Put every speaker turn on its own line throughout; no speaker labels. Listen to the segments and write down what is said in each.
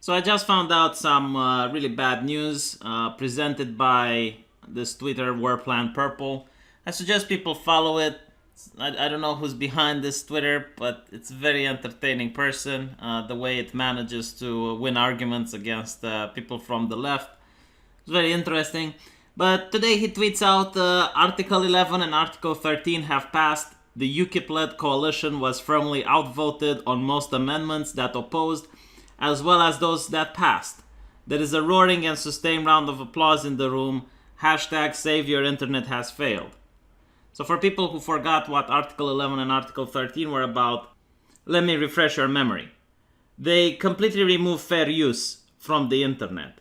So I just found out some really bad news presented by this Twitter Warplan Purple. I suggest people follow it. I don't know who's behind this Twitter, but it's a very entertaining person. The way it manages to win arguments against people from the left. It's very interesting. But today he tweets out Article 11 and Article 13 have passed. The UKIP-led coalition was firmly outvoted on most amendments that opposed, as well as those that passed. There is a roaring and sustained round of applause in the room. Hashtag Save Your Internet has failed. So for people who forgot what Article 11 and Article 13 were about, let me refresh your memory. They completely removed fair use from the internet.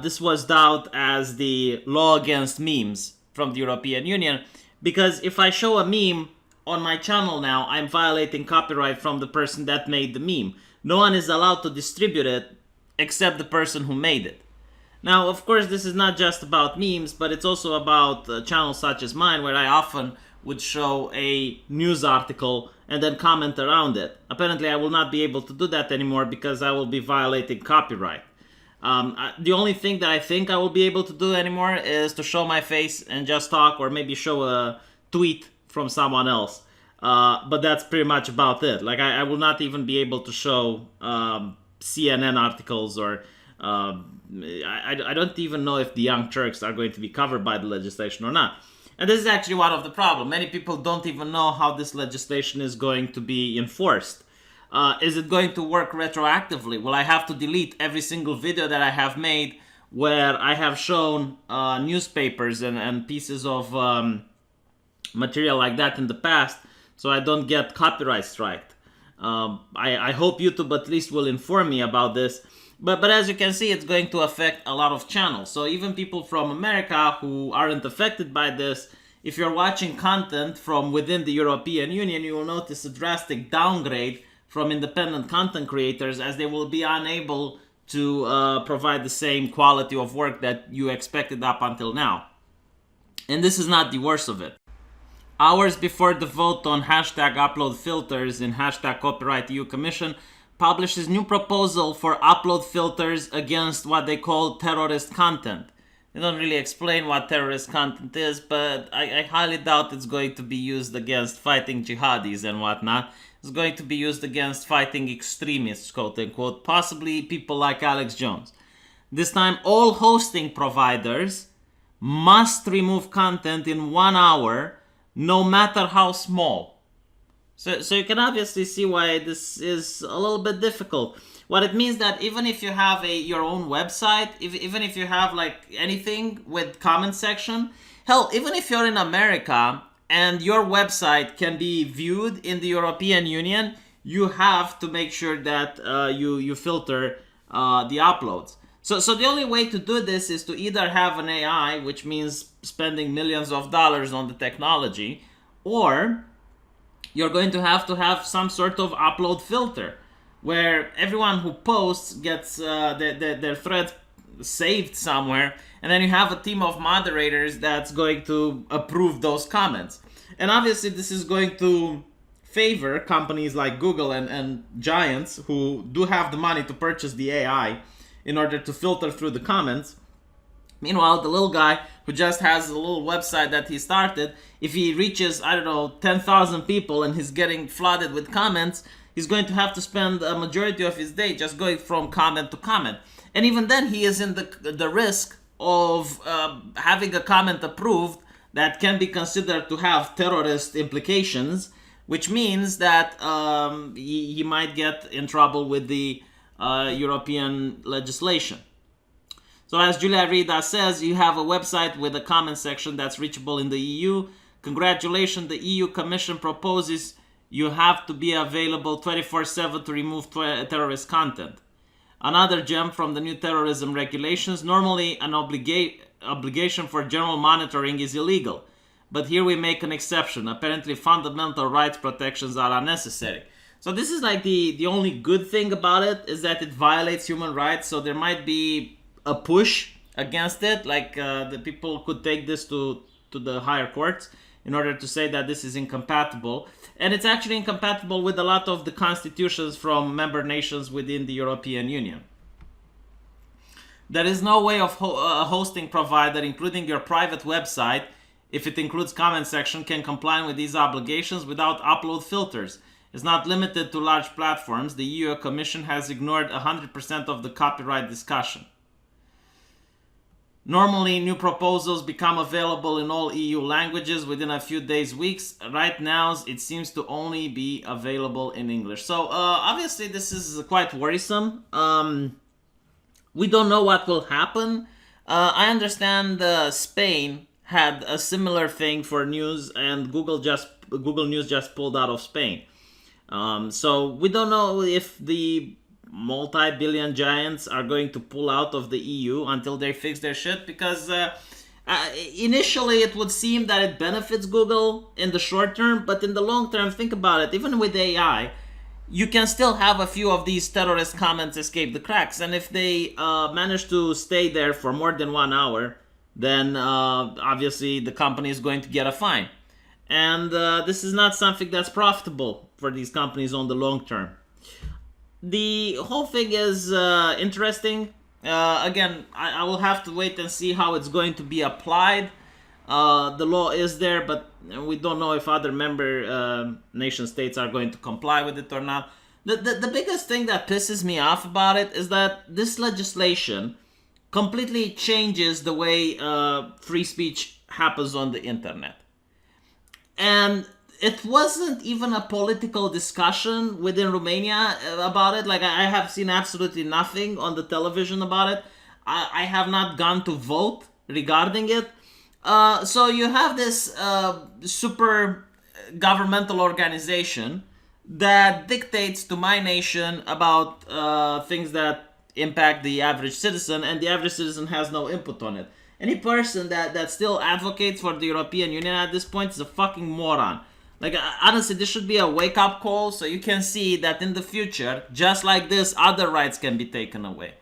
This was dubbed as the law against memes from the European Union, because if I show a meme on my channel now, I'm violating copyright from the person that made the meme. No one is allowed to distribute it except the person who made it. Now, of course, this is not just about memes, but it's also about channels such as mine, where I often would show a news article and then comment around it. Apparently, I will not be able to do that anymore because I will be violating copyright. The only thing that I think I will be able to do anymore is to show my face and just talk, or maybe show a tweet from someone else. But that's pretty much about it. Like, I will not even be able to show CNN articles, or I don't even know if the Young Turks are going to be covered by the legislation or not. And this is actually one of the problems. Many people don't even know how this legislation is going to be enforced. Is it going to work retroactively? Will I have to delete every single video that I have made where I have shown newspapers and pieces of material like that in the past, so I don't get copyright striked? I hope YouTube at least will inform me about this. But as you can see, it's going to affect a lot of channels. So even people from America who aren't affected by this, if you're watching content from within the European Union, you will notice a drastic downgrade from independent content creators, as they will be unable to provide the same quality of work that you expected up until now. And this is not the worst of it. Hours before the vote on hashtag upload filters in hashtag copyright EU Commission publishes new proposal for upload filters against what they call terrorist content. They don't really explain what terrorist content is, but I highly doubt it's going to be used against fighting jihadis and whatnot. It's going to be used against fighting extremists, quote unquote, possibly people like Alex Jones. This time, all hosting providers must remove content in 1 hour, no matter how small. So you can obviously see why this is a little bit difficult. What it means that even if you have your own website, even if you have like anything with comment section, hell, even if you're in America and your website can be viewed in the European Union, you have to make sure that you filter the uploads. So the only way to do this is to either have an AI, which means spending millions of dollars on the technology, or you're going to have some sort of upload filter where everyone who posts gets their thread saved somewhere, and then you have a team of moderators that's going to approve those comments. And obviously this is going to favor companies like Google and giants who do have the money to purchase the AI in order to filter through the comments. Meanwhile, the little guy who just has a little website that he started, if he reaches, 10,000 people and he's getting flooded with comments, he's going to have to spend a majority of his day just going from comment to comment. And even then, he is in the risk of having a comment approved that can be considered to have terrorist implications, which means that he might get in trouble with the European legislation. So as Julia Rida says, you have a website with a comment section that's reachable in the EU. Congratulations, the EU Commission proposes you have to be available 24/7 to remove terrorist content. Another gem from the new terrorism regulations: normally an obligation for general monitoring is illegal, but here we make an exception. Apparently fundamental rights protections are unnecessary. So this is like the only good thing about it, is that it violates human rights. So there might be a push against it, like the people could take this to the higher courts in order to say that this is incompatible. And it's actually incompatible with a lot of the constitutions from member nations within the European Union. There is no way of a hosting provider, including your private website, if it includes comment section, can comply with these obligations without upload filters. It's not limited to large platforms. The EU Commission has ignored 100% of the copyright discussion. Normally, new proposals become available in all EU languages within a few days, weeks. Right now, it seems to only be available in English. So, obviously, this is quite worrisome. We don't know what will happen. I understand Spain had a similar thing for news, and Google News just pulled out of Spain. So we don't know if the multi-billion giants are going to pull out of the EU until they fix their shit, because initially it would seem that it benefits Google in the short term, but in the long term, think about it, even with AI, you can still have a few of these terrorist comments escape the cracks, and if they manage to stay there for more than 1 hour, then obviously the company is going to get a fine. And this is not something that's profitable for these companies on the long term. The whole thing is interesting. Again, I will have to wait and see how it's going to be applied. The law is there, but we don't know if other member nation states are going to comply with it or not. The biggest thing that pisses me off about it is that this legislation completely changes the way free speech happens on the internet. And it wasn't even a political discussion within Romania about it. Like, I have seen absolutely nothing on the television about it. I have not gone to vote regarding it. So you have this super governmental organization that dictates to my nation about things that impact the average citizen, and the average citizen has no input on it. Any person that still advocates for the European Union at this point is a fucking moron. Like, honestly, this should be a wake-up call, so you can see that in the future, just like this, other rights can be taken away.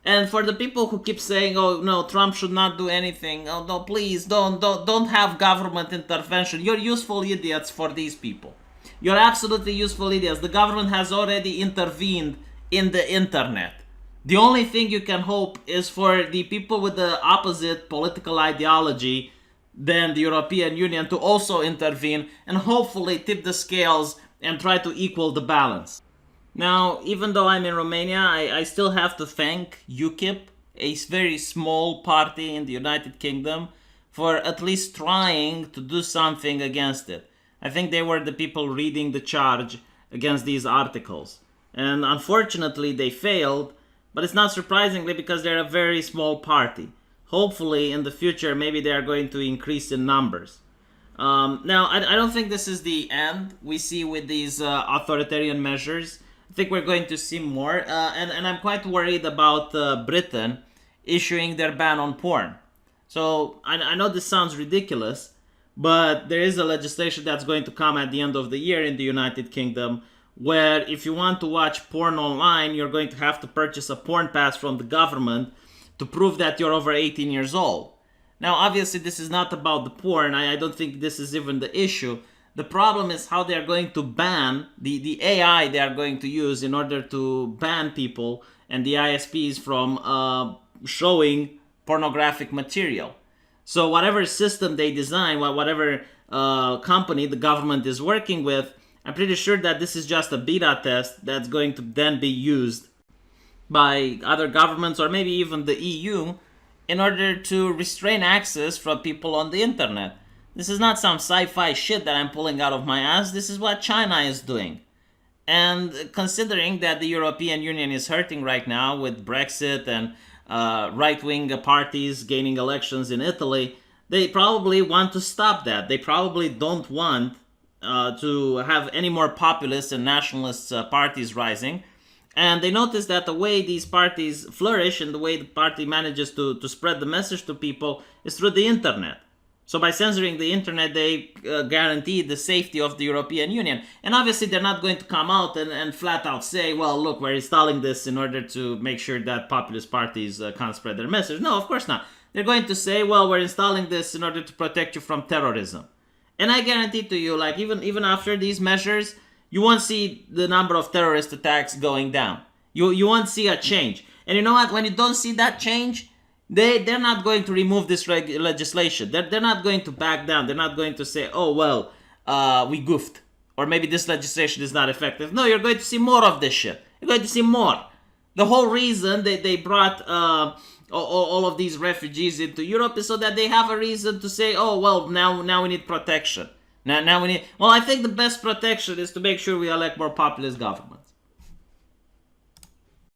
And for the people who keep saying, "Oh no, Trump should not do anything," "Oh no, please don't have government intervention," you're useful idiots for these people. You're absolutely useful idiots. The government has already intervened in the internet. The only thing you can hope is for the people with the opposite political ideology than the European Union to also intervene and hopefully tip the scales and try to equal the balance. Now, even though I'm in Romania, I still have to thank UKIP, a very small party in the United Kingdom, for at least trying to do something against it. I think they were the people leading the charge against these articles. And unfortunately, they failed, but it's not surprisingly because they're a very small party. Hopefully, in the future, maybe they are going to increase in numbers. Now, I don't think this is the end we see with these authoritarian measures. I think we're going to see more, and I'm quite worried about Britain issuing their ban on porn. So I know this sounds ridiculous, but there is a legislation that's going to come at the end of the year in the United Kingdom, where if you want to watch porn online, you're going to have to purchase a porn pass from the government to prove that you're over 18 years old. Now, obviously, this is not about the porn. I don't think this is even the issue. The problem is how they are going to ban the AI they are going to use in order to ban people and the ISPs from showing pornographic material. So whatever system they design, whatever company the government is working with, I'm pretty sure that this is just a beta test that's going to then be used by other governments or maybe even the EU in order to restrain access from people on the internet. This is not some sci-fi shit that I'm pulling out of my ass. This is what China is doing. And considering that the European Union is hurting right now with Brexit and right-wing parties gaining elections in Italy, they probably want to stop that. They probably don't want to have any more populist and nationalist parties rising. And they notice that the way these parties flourish and the way the party manages to spread the message to people is through the internet. So by censoring the internet, they guarantee the safety of the European Union. And obviously, they're not going to come out and flat out say, well, look, we're installing this in order to make sure that populist parties can't spread their message. No, of course not. They're going to say, well, we're installing this in order to protect you from terrorism. And I guarantee to you, like, even after these measures, you won't see the number of terrorist attacks going down. You won't see a change. And you know what? When you don't see that change, they're not going to remove this legislation. They're not going to back down. They're not going to say, oh, well, we goofed. Or maybe this legislation is not effective. No, you're going to see more of this shit. You're going to see more. The whole reason they brought all of these refugees into Europe is so that they have a reason to say, oh, well, now we need protection. Now we need... Well, I think the best protection is to make sure we elect more populist government.